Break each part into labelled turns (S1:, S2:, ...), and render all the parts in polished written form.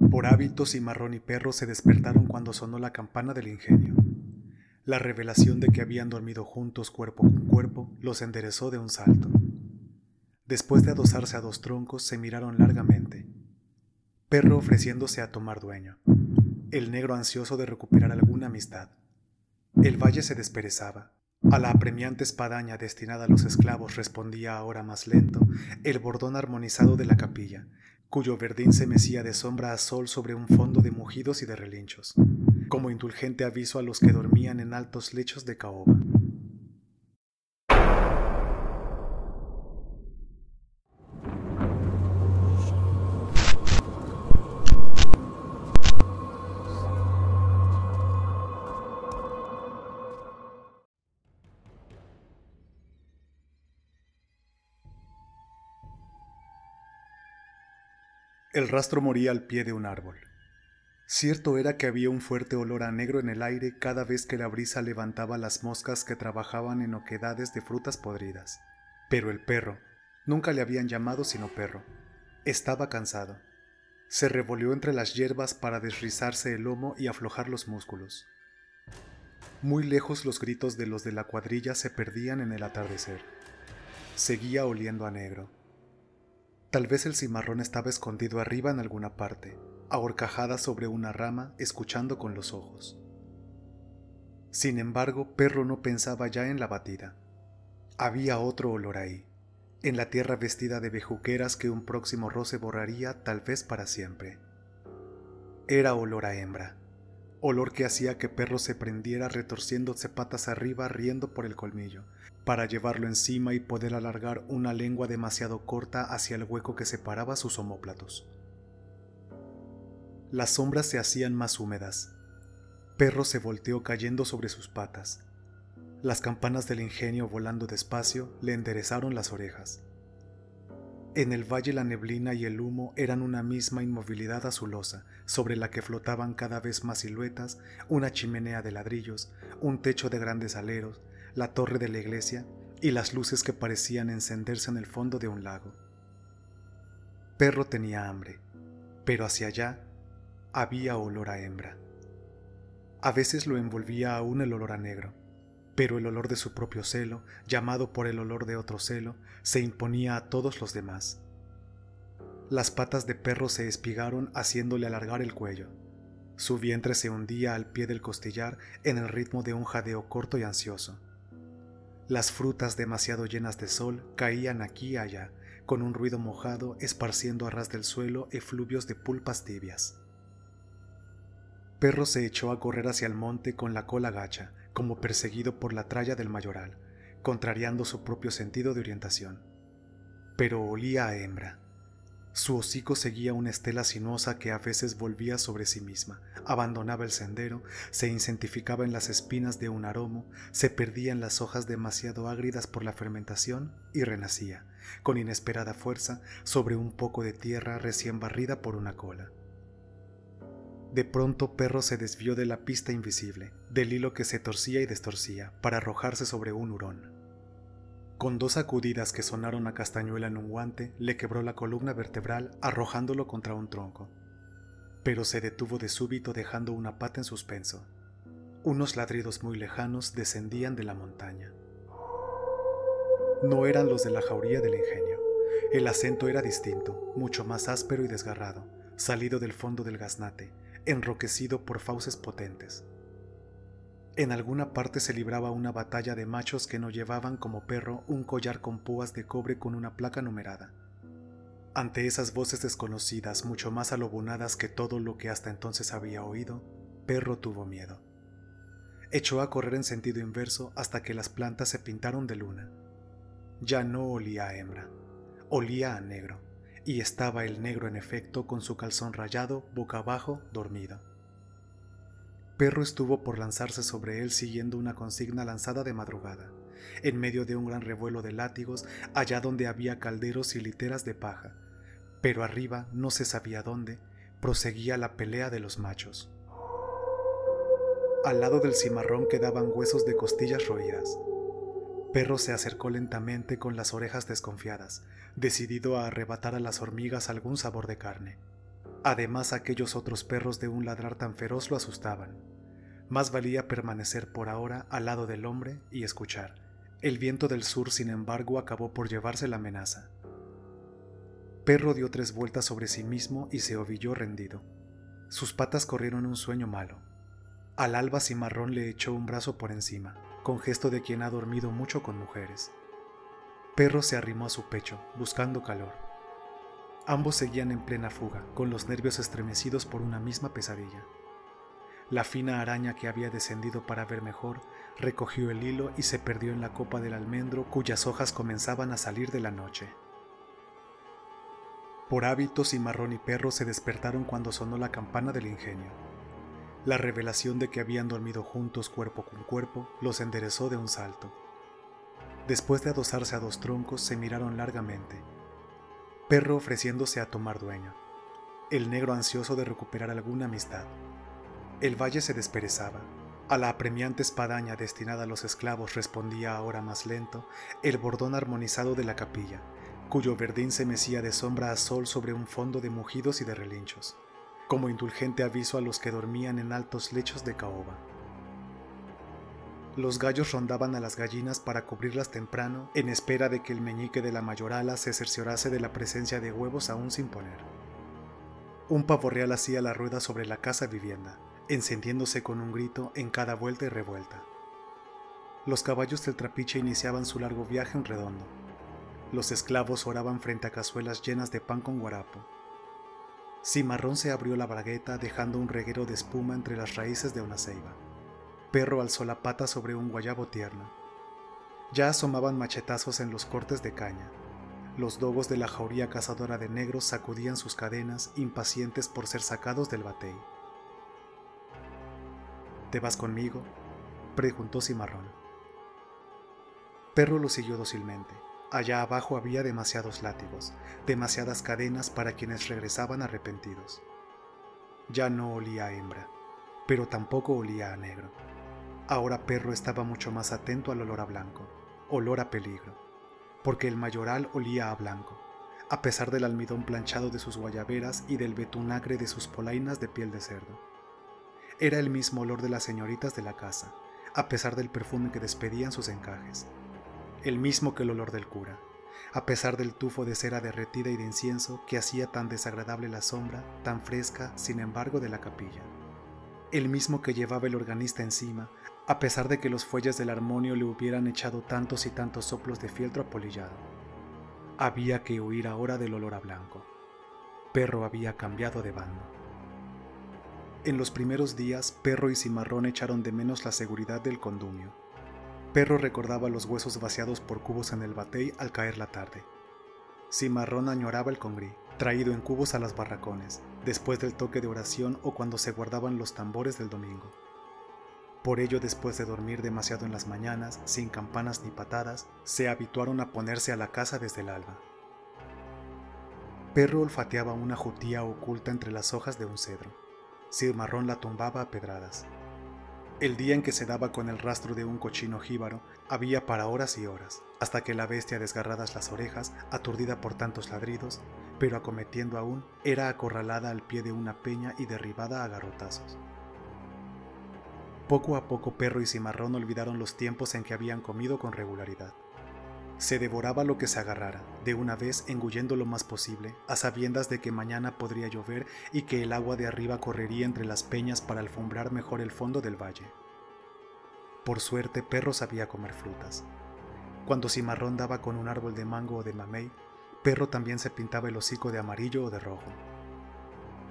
S1: Por hábito, Cimarrón y Perro se despertaron cuando sonó la campana del ingenio. La revelación de que habían dormido juntos cuerpo con cuerpo los enderezó de un salto. Después de adosarse a dos troncos, se miraron largamente. Perro ofreciéndose a tomar dueño, el negro ansioso de recuperar alguna amistad. El valle se desperezaba. A la apremiante espadaña destinada a los esclavos respondía ahora más lento el bordón armonizado de la capilla, cuyo verdín se mecía de sombra a sol sobre un fondo de mugidos y de relinchos, como indulgente aviso a los que dormían en altos lechos de caoba. El rastro moría al pie de un árbol. Cierto era que había un fuerte olor a negro en el aire cada vez que la brisa levantaba las moscas que trabajaban en oquedades de frutas podridas. Pero el perro, nunca le habían llamado sino perro, estaba cansado. Se revolvió entre las hierbas para desrizarse el lomo y aflojar los músculos. Muy lejos los gritos de los de la cuadrilla se perdían en el atardecer. Seguía oliendo a negro. Tal vez el cimarrón estaba escondido arriba en alguna parte, ahorcajada sobre una rama, escuchando con los ojos. Sin embargo, Perro no pensaba ya en la batida. Había otro olor ahí, en la tierra vestida de bejuqueras que un próximo roce borraría tal vez para siempre. Era olor a hembra, olor que hacía que Perro se prendiera retorciéndose patas arriba riendo por el colmillo, para llevarlo encima y poder alargar una lengua demasiado corta hacia el hueco que separaba sus omóplatos. Las sombras se hacían más húmedas. Perro se volteó cayendo sobre sus patas. Las campanas del ingenio volando despacio le enderezaron las orejas. En el valle la neblina y el humo eran una misma inmovilidad azulosa, sobre la que flotaban cada vez más siluetas, una chimenea de ladrillos, un techo de grandes aleros, la torre de la iglesia y las luces que parecían encenderse en el fondo de un lago. Perro tenía hambre, pero hacia allá había olor a hembra. A veces lo envolvía aún el olor a negro, pero el olor de su propio celo, llamado por el olor de otro celo, se imponía a todos los demás. Las patas de Perro se espigaron haciéndole alargar el cuello. Su vientre se hundía al pie del costillar en el ritmo de un jadeo corto y ansioso. Las frutas demasiado llenas de sol caían aquí y allá, con un ruido mojado esparciendo a ras del suelo efluvios de pulpas tibias. Perro se echó a correr hacia el monte con la cola gacha, como perseguido por la tralla del mayoral, contrariando su propio sentido de orientación. Pero olía a hembra. Su hocico seguía una estela sinuosa que a veces volvía sobre sí misma, abandonaba el sendero, se incentificaba en las espinas de un aromo, se perdía en las hojas demasiado ágridas por la fermentación y renacía, con inesperada fuerza, sobre un poco de tierra recién barrida por una cola. De pronto Perro se desvió de la pista invisible, del hilo que se torcía y destorcía, para arrojarse sobre un hurón. Con dos sacudidas que sonaron a castañuela en un guante, le quebró la columna vertebral arrojándolo contra un tronco. Pero se detuvo de súbito dejando una pata en suspenso. Unos ladridos muy lejanos descendían de la montaña. No eran los de la jauría del ingenio. El acento era distinto, mucho más áspero y desgarrado, salido del fondo del gaznate, enroquecido por fauces potentes. En alguna parte se libraba una batalla de machos que no llevaban como Perro un collar con púas de cobre con una placa numerada. Ante esas voces desconocidas, mucho más alobunadas que todo lo que hasta entonces había oído, Perro tuvo miedo. Echó a correr en sentido inverso hasta que las plantas se pintaron de luna. Ya no olía a hembra, olía a negro, y estaba el negro en efecto con su calzón rayado, boca abajo, dormido. Perro estuvo por lanzarse sobre él siguiendo una consigna lanzada de madrugada, en medio de un gran revuelo de látigos, allá donde había calderos y literas de paja, pero arriba, no se sabía dónde, proseguía la pelea de los machos. Al lado del cimarrón quedaban huesos de costillas roídas. Perro se acercó lentamente con las orejas desconfiadas, decidido a arrebatar a las hormigas algún sabor de carne. Además, aquellos otros perros de un ladrar tan feroz lo asustaban. Más valía permanecer por ahora al lado del hombre y escuchar. El viento del sur, sin embargo, acabó por llevarse la amenaza. Perro dio 3 vueltas sobre sí mismo y se ovilló rendido. Sus patas corrieron un sueño malo. Al alba Cimarrón le echó un brazo por encima, con gesto de quien ha dormido mucho con mujeres. Perro se arrimó a su pecho, buscando calor. Ambos seguían en plena fuga, con los nervios estremecidos por una misma pesadilla. La fina araña que había descendido para ver mejor, recogió el hilo y se perdió en la copa del almendro cuyas hojas comenzaban a salir de la noche. Por hábito, Cimarrón y Perro se despertaron cuando sonó la campana del ingenio. La revelación de que habían dormido juntos cuerpo con cuerpo los enderezó de un salto. Después de adosarse a 2 troncos, se miraron largamente. Perro ofreciéndose a tomar dueño. El negro ansioso de recuperar alguna amistad. El valle se desperezaba. A la apremiante espadaña destinada a los esclavos respondía ahora más lento el bordón armonizado de la capilla, cuyo verdín se mecía de sombra a sol sobre un fondo de mugidos y de relinchos, como indulgente aviso a los que dormían en altos lechos de caoba. Los gallos rondaban a las gallinas para cubrirlas temprano, en espera de que el meñique de la mayorala se cerciorase de la presencia de huevos aún sin poner. Un pavo real hacía la rueda sobre la casa vivienda, encendiéndose con un grito en cada vuelta y revuelta. Los caballos del trapiche iniciaban su largo viaje en redondo. Los esclavos oraban frente a cazuelas llenas de pan con guarapo. Cimarrón se abrió la bragueta dejando un reguero de espuma entre las raíces de una ceiba. Perro alzó la pata sobre un guayabo tierno. Ya asomaban machetazos en los cortes de caña. Los dogos de la jauría cazadora de negros sacudían sus cadenas, impacientes por ser sacados del batey. ¿Te vas conmigo?, preguntó Cimarrón. Perro lo siguió dócilmente. Allá abajo había demasiados látigos, demasiadas cadenas para quienes regresaban arrepentidos. Ya no olía a hembra, pero tampoco olía a negro. Ahora Perro estaba mucho más atento al olor a blanco, olor a peligro, porque el mayoral olía a blanco, a pesar del almidón planchado de sus guayaberas y del betunacre de sus polainas de piel de cerdo. Era el mismo olor de las señoritas de la casa, a pesar del perfume que despedían sus encajes. El mismo que el olor del cura, a pesar del tufo de cera derretida y de incienso que hacía tan desagradable la sombra, tan fresca, sin embargo, de la capilla. El mismo que llevaba el organista encima, a pesar de que los fuelles del armonio le hubieran echado tantos y tantos soplos de fieltro apolillado. Había que huir ahora del olor a blanco. Perro había cambiado de bando. En los primeros días, Perro y Cimarrón echaron de menos la seguridad del condumio. Perro recordaba los huesos vaciados por cubos en el batey al caer la tarde. Cimarrón añoraba el congrí, traído en cubos a las barracones, después del toque de oración o cuando se guardaban los tambores del domingo. Por ello, después de dormir demasiado en las mañanas, sin campanas ni patadas, se habituaron a ponerse a la caza desde el alba. Perro olfateaba una jutía oculta entre las hojas de un cedro. Cimarrón la tumbaba a pedradas. El día en que se daba con el rastro de un cochino jíbaro, había para horas y horas, hasta que la bestia, desgarradas las orejas, aturdida por tantos ladridos, pero acometiendo aún, era acorralada al pie de una peña y derribada a garrotazos. Poco a poco Perro y Cimarrón olvidaron los tiempos en que habían comido con regularidad. Se devoraba lo que se agarrara, de una vez engullendo lo más posible, a sabiendas de que mañana podría llover y que el agua de arriba correría entre las peñas para alfombrar mejor el fondo del valle. Por suerte, Perro sabía comer frutas. Cuando Cimarrón daba con un árbol de mango o de mamey, Perro también se pintaba el hocico de amarillo o de rojo.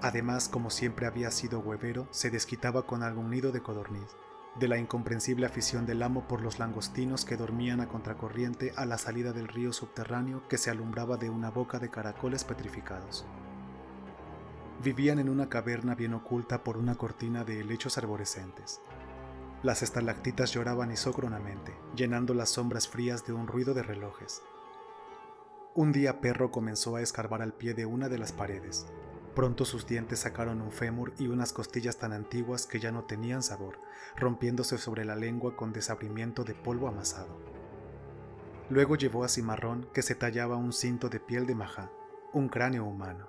S1: Además, como siempre había sido huevero, se desquitaba con algún nido de codorniz, de la incomprensible afición del amo por los langostinos que dormían a contracorriente a la salida del río subterráneo que se alumbraba de una boca de caracoles petrificados. Vivían en una caverna bien oculta por una cortina de helechos arborescentes. Las estalactitas lloraban isócronamente, llenando las sombras frías de un ruido de relojes. Un día Perro comenzó a escarbar al pie de una de las paredes. Pronto sus dientes sacaron un fémur y unas costillas tan antiguas que ya no tenían sabor, rompiéndose sobre la lengua con desabrimiento de polvo amasado. Luego llevó a Cimarrón, que se tallaba un cinto de piel de majá, un cráneo humano.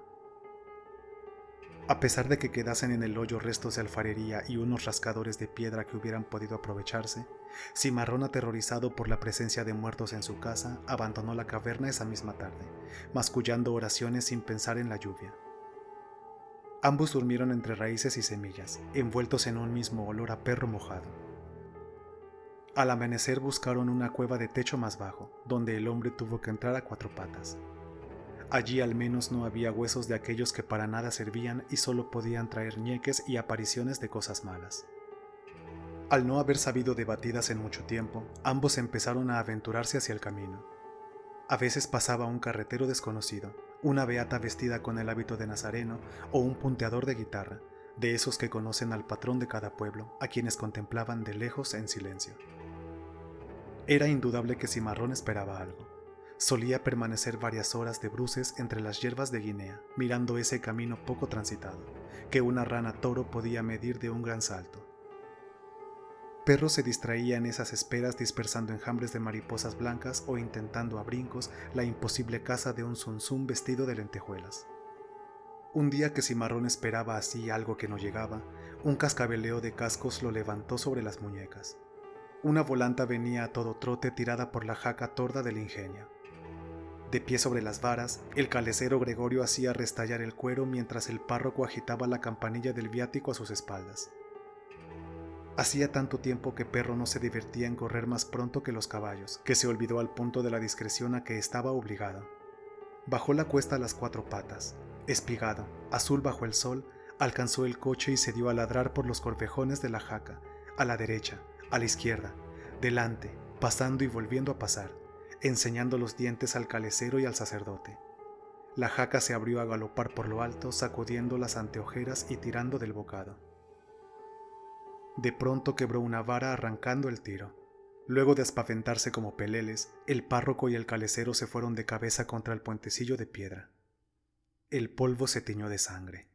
S1: A pesar de que quedasen en el hoyo restos de alfarería y unos rascadores de piedra que hubieran podido aprovecharse, Cimarrón, aterrorizado por la presencia de muertos en su casa, abandonó la caverna esa misma tarde, mascullando oraciones sin pensar en la lluvia. Ambos durmieron entre raíces y semillas, envueltos en un mismo olor a perro mojado. Al amanecer buscaron una cueva de techo más bajo, donde el hombre tuvo que entrar a 4 patas. Allí al menos no había huesos de aquellos que para nada servían y solo podían traer ñeques y apariciones de cosas malas. Al no haber sabido de batidas en mucho tiempo, ambos empezaron a aventurarse hacia el camino. A veces pasaba un carretero desconocido, una beata vestida con el hábito de nazareno o un punteador de guitarra, de esos que conocen al patrón de cada pueblo, a quienes contemplaban de lejos en silencio. Era indudable que Cimarrón esperaba algo. Solía permanecer varias horas de bruces entre las hierbas de Guinea, mirando ese camino poco transitado, que una rana toro podía medir de un gran salto. Perro se distraía en esas esperas dispersando enjambres de mariposas blancas o intentando a brincos la imposible caza de un zunzún vestido de lentejuelas. Un día que Cimarrón esperaba así algo que no llegaba, un cascabeleo de cascos lo levantó sobre las muñecas. Una volanta venía a todo trote tirada por la jaca torda del ingenio. De pie sobre las varas, el calecero Gregorio hacía restallar el cuero mientras el párroco agitaba la campanilla del viático a sus espaldas. Hacía tanto tiempo que Perro no se divertía en correr más pronto que los caballos, que se olvidó al punto de la discreción a que estaba obligado. Bajó la cuesta a las 4 patas, espigado, azul bajo el sol, alcanzó el coche y se dio a ladrar por los corvejones de la jaca, a la derecha, a la izquierda, delante, pasando y volviendo a pasar, enseñando los dientes al calecero y al sacerdote. La jaca se abrió a galopar por lo alto, sacudiendo las anteojeras y tirando del bocado. De pronto quebró una vara arrancando el tiro. Luego de espaventarse como peleles, el párroco y el calecero se fueron de cabeza contra el puentecillo de piedra. El polvo se tiñó de sangre.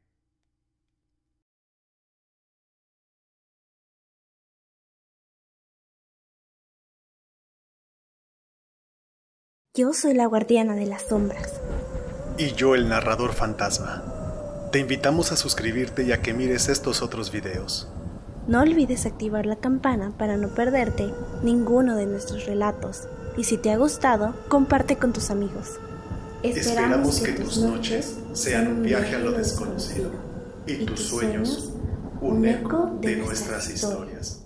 S2: Yo soy la guardiana de las sombras.
S1: Y yo el narrador fantasma. Te invitamos a suscribirte y a que mires estos otros videos.
S2: No olvides activar la campana para no perderte ninguno de nuestros relatos. Y si te ha gustado, comparte con tus amigos.
S1: Esperamos que tus noches sean un viaje a lo desconocido y tus sueños un eco de nuestras historias.